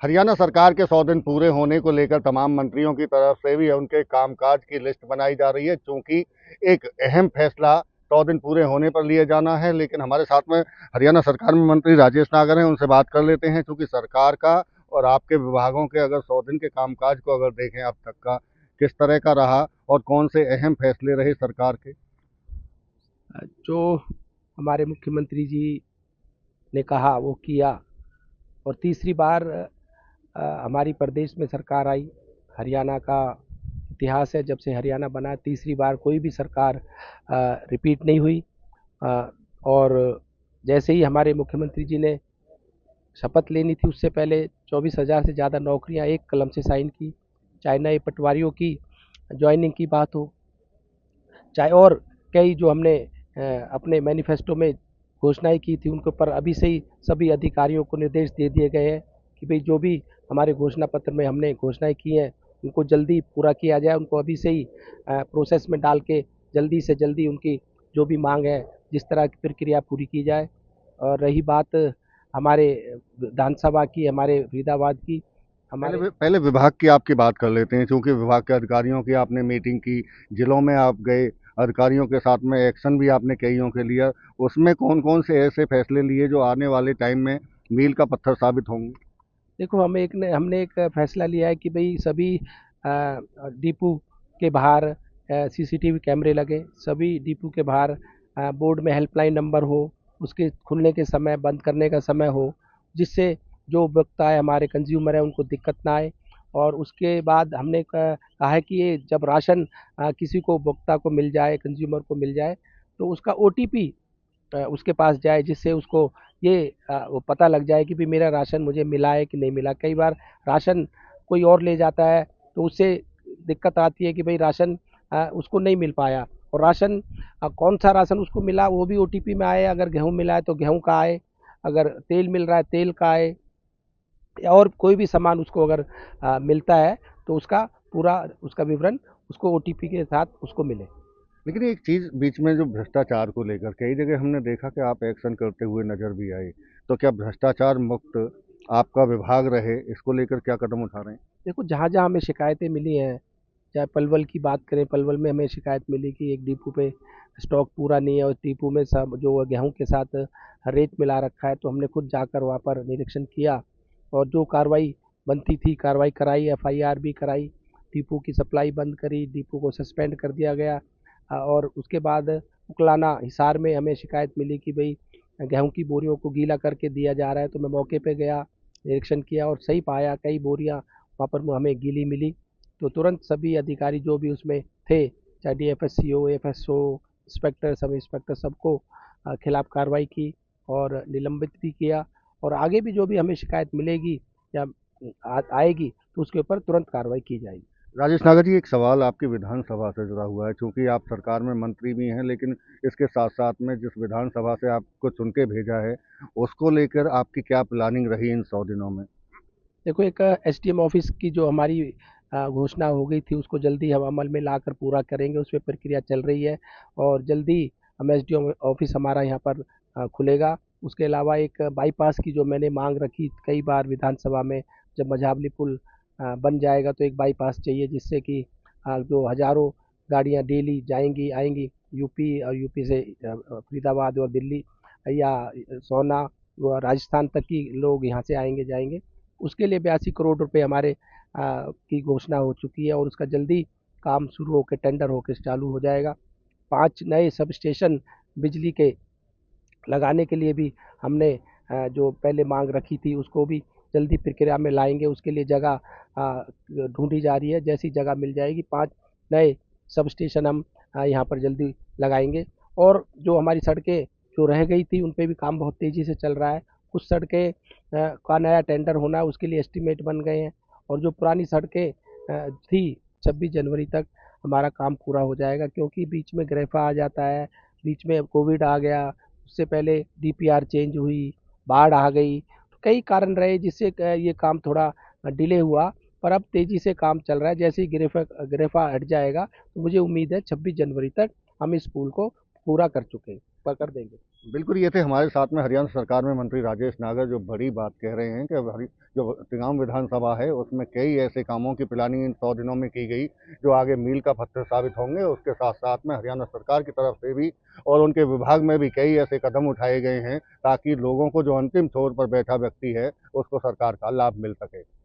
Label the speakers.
Speaker 1: हरियाणा सरकार के 100 दिन पूरे होने को लेकर तमाम मंत्रियों की तरफ से भी उनके कामकाज की लिस्ट बनाई जा रही है, चूंकि एक अहम फैसला 100 दिन पूरे होने पर लिए जाना है। लेकिन हमारे साथ में हरियाणा सरकार में मंत्री राजेश नागर हैं, उनसे बात कर लेते हैं। चूंकि सरकार का और आपके विभागों के अगर 100 दिन के कामकाज को अगर देखें अब तक का, किस तरह का रहा और कौन से अहम फैसले रहे सरकार के?
Speaker 2: जो हमारे मुख्यमंत्री जी ने कहा वो किया। और तीसरी बार हमारी प्रदेश में सरकार आई। हरियाणा का इतिहास है, जब से हरियाणा बना तीसरी बार कोई भी सरकार रिपीट नहीं हुई। और जैसे ही हमारे मुख्यमंत्री जी ने शपथ लेनी थी, उससे पहले 24,000 से ज़्यादा नौकरियां एक कलम से साइन की। चाहे नए पटवारियों की ज्वाइनिंग की बात हो, चाहे और कई जो हमने अपने मैनिफेस्टो में घोषणाएं की थी, उनके ऊपर अभी से ही सभी अधिकारियों को निर्देश दे दिए गए हैं कि भाई जो भी हमारे घोषणा पत्र में हमने घोषणाएं की हैं उनको जल्दी पूरा किया जाए। उनको अभी से ही प्रोसेस में डाल के जल्दी से जल्दी उनकी जो भी मांग है, जिस तरह की प्रक्रिया पूरी की जाए। और रही बात हमारे विधानसभा की, हमारे फरीदाबाद की,
Speaker 1: पहले
Speaker 2: हमारे
Speaker 1: पहले विभाग की आपकी बात कर लेते हैं, क्योंकि विभाग के अधिकारियों की आपने मीटिंग की, जिलों में आप गए, अधिकारियों के साथ में एक्शन भी आपने कईयों के लिया। उसमें कौन कौन से ऐसे फैसले लिए जो आने वाले टाइम में मील का पत्थर साबित होंगे?
Speaker 2: देखो, हमने एक फैसला लिया है कि भाई सभी डिपो के बाहर सीसीटीवी कैमरे लगे। सभी डिपो के बाहर बोर्ड में हेल्पलाइन नंबर हो, उसके खुलने के समय, बंद करने का समय हो, जिससे जो उपभोक्ता है, हमारे कंज्यूमर है, उनको दिक्कत ना आए। और उसके बाद हमने कहा है कि ये जब राशन किसी को उपभोक्ता को मिल जाए, कंज्यूमर को मिल जाए, तो उसका ओटीपी उसके पास जाए, जिससे उसको ये वो पता लग जाए कि भी मेरा राशन मुझे मिला है कि नहीं मिला। कई बार राशन कोई और ले जाता है, तो उससे दिक्कत आती है कि भाई राशन उसको नहीं मिल पाया। और राशन कौन सा राशन उसको मिला वो भी ओटीपी में आए। अगर गेहूं मिला है तो गेहूं का आए, अगर तेल मिल रहा है तेल का आए, या और कोई भी सामान उसको अगर मिलता है तो उसका पूरा उसका विवरण उसको ओटीपी के साथ उसको मिले।
Speaker 1: लेकिन एक चीज़ बीच में, जो भ्रष्टाचार को लेकर कई जगह हमने देखा कि आप एक्शन करते हुए नजर भी आए, तो क्या भ्रष्टाचार मुक्त आपका विभाग रहे, इसको लेकर क्या कदम उठा रहे हैं?
Speaker 2: देखो, जहाँ जहाँ हमें शिकायतें मिली हैं, चाहे पलवल की बात करें, पलवल में हमें शिकायत मिली कि एक डिपो पे स्टॉक पूरा नहीं है और डिपो में सब जो गेहूं के साथ रेत मिला रखा है, तो हमने खुद जाकर वहाँ पर निरीक्षण किया और जो कार्रवाई बनती थी कार्रवाई कराई, एफआईआर भी कराई। डिपो की सप्लाई बंद करी, डिपो को सस्पेंड कर दिया गया। और उसके बाद उकलाना हिसार में हमें शिकायत मिली कि भाई गेहूं की बोरियों को गीला करके दिया जा रहा है, तो मैं मौके पे गया, निरीक्षण किया और सही पाया, कई बोरियां वहाँ पर हमें गीली मिली। तो तुरंत सभी अधिकारी जो भी उसमें थे, चाहे डीएफएससीओ, एफएसओ, इंस्पेक्टर, सब इंस्पेक्टर, सबको खिलाफ कार्रवाई की और निलंबित भी किया। और आगे भी जो भी हमें शिकायत मिलेगी या आएगी तो उसके ऊपर तुरंत कार्रवाई की जाएगी।
Speaker 1: राजेश नागर जी, एक सवाल आपकी विधानसभा से जुड़ा हुआ है। चूंकि आप सरकार में मंत्री भी हैं, लेकिन इसके साथ साथ में जिस विधानसभा से आपको चुन के भेजा है, उसको लेकर आपकी क्या प्लानिंग रही इन 100 दिनों में?
Speaker 2: देखो, एक एसडीएम ऑफिस की जो हमारी घोषणा हो गई थी, उसको जल्दी हम अमल में लाकर पूरा करेंगे। उस पर प्रक्रिया चल रही है और जल्दी हम एसडीएम ऑफिस हमारा यहाँ पर खुलेगा। उसके अलावा एक बाईपास की जो मैंने मांग रखी कई बार विधानसभा में, जब मझावली पुल बन जाएगा तो एक बाईपास चाहिए, जिससे कि जो हजारों गाड़ियाँ डेली जाएंगी आएंगी यूपी और यूपी से फरीदाबाद और दिल्ली या सोना राजस्थान तक की लोग यहाँ से आएंगे जाएंगे। उसके लिए 82 करोड़ रुपए हमारे की घोषणा हो चुकी है और उसका जल्दी काम शुरू होकर टेंडर होकर चालू हो जाएगा। 5 नए सब स्टेशन बिजली के लगाने के लिए भी हमने जो पहले मांग रखी थी उसको भी जल्दी प्रक्रिया में लाएंगे। उसके लिए जगह ढूंढी जा रही है, जैसी जगह मिल जाएगी 5 नए सब स्टेशन हम यहाँ पर जल्दी लगाएंगे। और जो हमारी सड़कें जो रह गई थी उन पे भी काम बहुत तेज़ी से चल रहा है। कुछ सड़कें का नया टेंडर होना है, उसके लिए एस्टीमेट बन गए हैं। और जो पुरानी सड़कें थी, 26 जनवरी तक हमारा काम पूरा हो जाएगा, क्योंकि बीच में ग्रेफा आ जाता है, बीच में कोविड आ गया, उससे पहले डीपीआर चेंज हुई, बाढ़ आ गई, तो कई कारण रहे जिससे ये काम थोड़ा डिले हुआ। पर अब तेजी से काम चल रहा है। जैसे ही ग्रेफा हट जाएगा तो मुझे उम्मीद है 26 जनवरी तक हम इस पुल को पूरा कर चुके हैं। कर देंगे।
Speaker 1: बिल्कुल, ये थे हमारे साथ में हरियाणा सरकार में मंत्री राजेश नागर, जो बड़ी बात कह रहे हैं कि अब जो तिगांव विधानसभा है उसमें कई ऐसे कामों की प्लानिंग इन 100 दिनों में की गई जो आगे मील का पत्थर साबित होंगे। उसके साथ साथ में हरियाणा सरकार की तरफ से भी और उनके विभाग में भी कई ऐसे कदम उठाए गए हैं ताकि लोगों को, जो अंतिम छोर पर बैठा व्यक्ति है, उसको सरकार का लाभ मिल सके।